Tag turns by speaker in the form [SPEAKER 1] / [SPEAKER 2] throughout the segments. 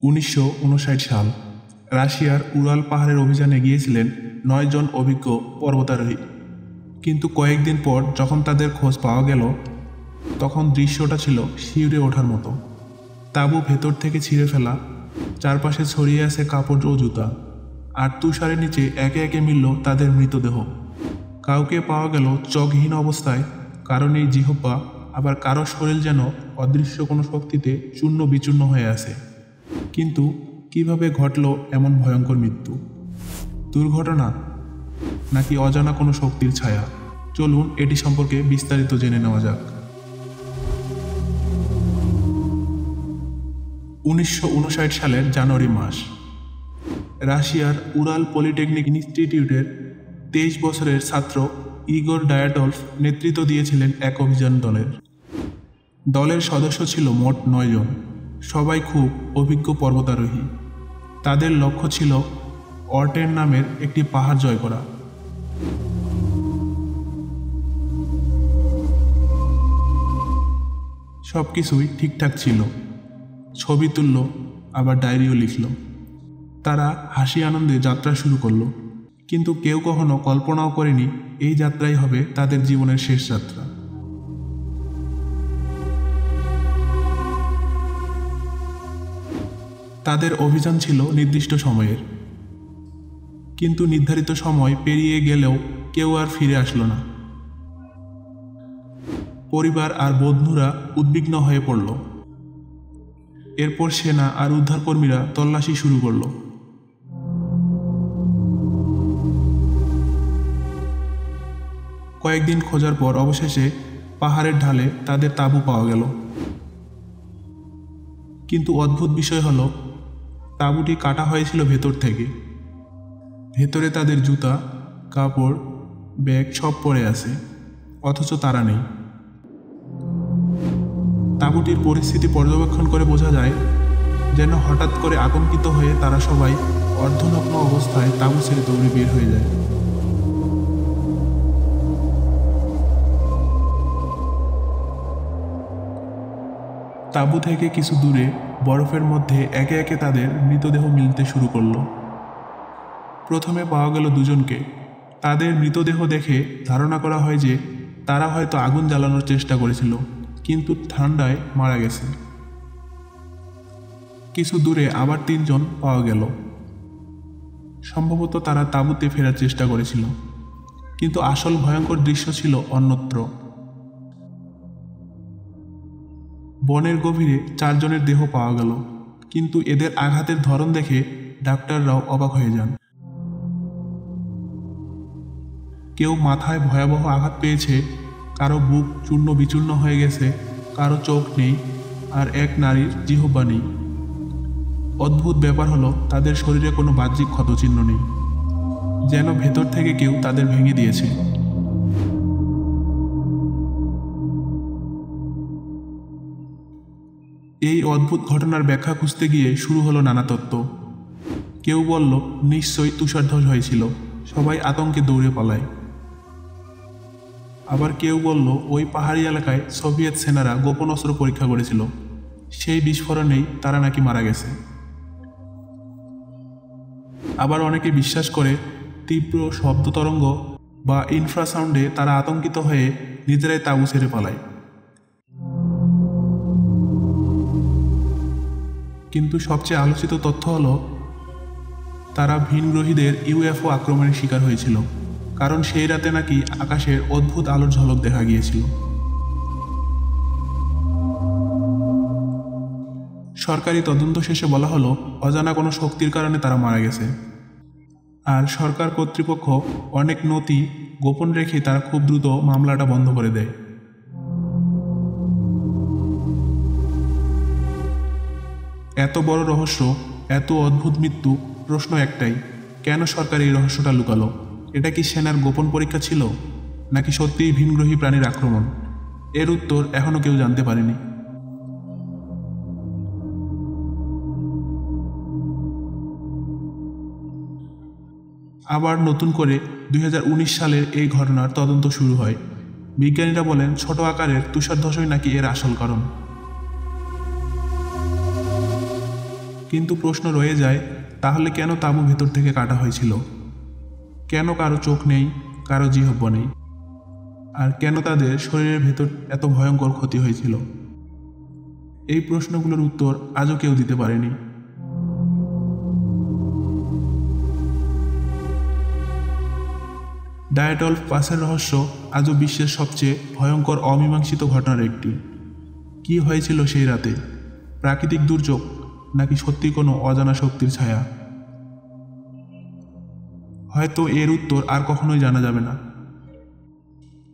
[SPEAKER 1] 1959 সাল রাশিয়ার উরাল পাহাড়ের অভিযানে গিয়েছিলেন 9 জন অভিজ্ঞ পর্বতারোহী। কিন্তু কয়েকদিন পর যখন তাদের খোঁজ পাওয়া গেল, তখন দৃশ্যটা ছিল শিউরে ওঠার মতো। তাঁবু ভেতর থেকে ছিঁড়ে ফেলা, চারপাশে ছড়িয়ে আছে কাপড় ও জুতা, আর তুষারের নিচে একে একে মিলল তাদের মৃতদেহ। কাউকে পাওয়া গেল চোখহীন অবস্থায়, কারো নেই জিহ্বা, আবার কারো শরীর যেন অদৃশ্য কোনো শক্তিতে চূর্ণ বিচূর্ণ হয়ে আছে। কিন্তু কিভাবে ঘটল এমন ভয়ঙ্কর মৃত্যু? দুর্ঘটনা নাকি অজানা কোনো শক্তির ছায়া? চলুন এটি সম্পর্কে বিস্তারিত জেনে নেওয়া যাক। 1959 সালের জানুয়ারি মাস, রাশিয়ার উরাল পলিটেকনিক ইনস্টিটিউটের 23 বছরের ছাত্র ইগোর ডায়াটলভ নেতৃত্ব দিয়েছিলেন এক অভিযান দলের। দলের সদস্য ছিল মোট 9 জন, সবাই খুব অভিজ্ঞ পর্বতারোহী। তাদের লক্ষ্য ছিল অর্টেন নামের একটি পাহাড় জয় করা। সব কিছুই ঠিকঠাক ছিল, ছবি তুলল, আবার ডায়েরিও লিখল। তারা হাসি আনন্দে যাত্রা শুরু করলো, কিন্তু কেউ কখনো কল্পনাও করেনি এই যাত্রাই হবে তাদের জীবনের শেষ যাত্রা। তাদের অভিযান ছিল নির্দিষ্ট সময়ের, কিন্তু নির্ধারিত সময় পেরিয়ে গেলেও কেউ আর ফিরে আসলো না। পরিবার আর বন্ধুরা উদ্বিগ্ন হয়ে পড়ল। এরপর সেনা আর উদ্ধারকর্মীরা তল্লাশি শুরু করল। কয়েকদিন খোঁজার পর অবশেষে পাহাড়ের ঢালে তাদের তাঁবু পাওয়া গেল। কিন্তু অদ্ভুত বিষয় হলো, তাঁবুটি কাটা হয়েছিল ভেতর থেকে। ভেতরে তাদের জুতা, কাপড়, ব্যাগ সব পড়ে আছে, অথচ তারা নেই। তাঁবুটির পরিস্থিতি পর্যবেক্ষণ করে বোঝা যায় যেন হঠাৎ করে আতঙ্কিত হয়ে তারা সবাই অর্ধনগ্ন অবস্থায় তাঁবু ছেড়ে দৌড়ে বের হয়ে যায়। তাঁবু থেকে কিছু দূরে বরফের মধ্যে একে একে তাদের মৃতদেহ মিলতে শুরু করলো। প্রথমে পাওয়া গেল 2 জনকে। তাদের মৃতদেহ দেখে ধারণা করা হয় যে তারা হয়তো আগুন জ্বালানোর চেষ্টা করেছিল, কিন্তু ঠান্ডায় মারা গেছে। কিছু দূরে আবার 3 জন পাওয়া গেল। সম্ভবত তারা তাঁবুতে ফেরার চেষ্টা করেছিল, কিন্তু আসল ভয়ঙ্কর দৃশ্য ছিল অন্যত্র। বনের গভীরে 4 জনের দেহ পাওয়া গেল, কিন্তু এদের আঘাতের ধরন দেখে ডাক্তাররাও অবাক হয়ে যান। কেউ মাথায় ভয়াবহ আঘাত পেয়েছে, কারো বুক চূর্ণ বিচূর্ণ হয়ে গেছে, কারো চোখ নেই, আর এক নারীর জিহ্বা নেই। অদ্ভুত ব্যাপার হলো, তাদের শরীরে কোনো বাহ্যিক ক্ষতচিহ্ন নেই, যেন ভেতর থেকে কেউ তাদের ভেঙে দিয়েছে। এই অদ্ভুত ঘটনার ব্যাখ্যা খুঁজতে গিয়ে শুরু হলো নানা তত্ত্ব। কেউ বলল নিশ্চয়ই তুষারধস হয়েছিল, সবাই আতঙ্কে দৌড়ে পালায়। আবার কেউ বলল ওই পাহাড়ি এলাকায় সোভিয়েত সেনারা গোপন অস্ত্র পরীক্ষা করেছিল, সেই বিস্ফোরণেই তারা নাকি মারা গেছে। আবার অনেকে বিশ্বাস করে তীব্র শব্দ তরঙ্গ বা ইনফ্রাসাউন্ডে তারা আতঙ্কিত হয়ে নিজেরাই তাঁবু ছেড়ে পালায়। কিন্তু সবচেয়ে আলোচিত তথ্য হলো, তারা ভিনগ্রহীদের ইউএফও আক্রমণের শিকার হয়েছিল, কারণ সেই রাতে নাকি আকাশের অদ্ভুত আলোর ঝলক দেখা গিয়েছিল। সরকারি তদন্ত শেষে বলা হলো অজানা কোনো শক্তির কারণে তারা মারা গেছে। আর সরকার কর্তৃপক্ষ অনেক নথি গোপন রেখে তারা খুব দ্রুত মামলাটা বন্ধ করে দেয়। এত বড় রহস্য, এত অদ্ভুত মৃত্যু, প্রশ্ন একটাই, কেন সরকার এই রহস্যটা লুকালো? এটা কি সেনার গোপন পরীক্ষা ছিল, নাকি সত্যিই ভিনগ্রহী প্রাণীর আক্রমণ? এর উত্তর এখনো কেউ জানতে পারেনি। আবার নতুন করে 2019 সালের এই ঘটনার তদন্ত শুরু হয়। বিজ্ঞানীরা বলেন ছোট আকারের তুষারধসই নাকি এর আসল কারণ। কিন্তু প্রশ্ন রয়ে যায়, তাহলে কেন তাঁবু ভেতর থেকে কাটা হয়েছিল? কেন কারো চোখ নেই, কারো জিহ্ব নেই? আর কেন তাদের শরীরের ভেতর এত ভয়ঙ্কর ক্ষতি হয়েছিল? এই প্রশ্নগুলোর উত্তর আজও কেউ দিতে পারেনি। ডায়েটলফ পাসের রহস্য আজও বিশ্বের সবচেয়ে ভয়ঙ্কর অমীমাংসিত ঘটনার একটি। কি হয়েছিল সেই রাতে? প্রাকৃতিক দুর্যোগ নাকি সত্যি কোনো অজানা শক্তির ছায়া? হয়তো এর উত্তর আর কখনোই জানা যাবে না,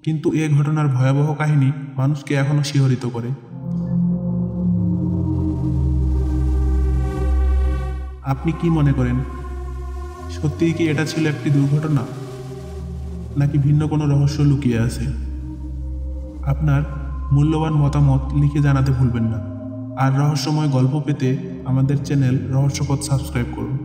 [SPEAKER 1] কিন্তু এ ঘটনার ভয়াবহ কাহিনী মানুষকে এখনো শিহরিত করে। আপনি কি মনে করেন, সত্যিই কি এটা ছিল একটি দুর্ঘটনা, নাকি ভিন্ন কোনো রহস্য লুকিয়ে আছে? আপনার মূল্যবান মতামত লিখে জানাতে ভুলবেন না। আর রহস্যময় গল্প পেতে আমাদের চ্যানেল রহস্যপথ সাবস্ক্রাইব করুন।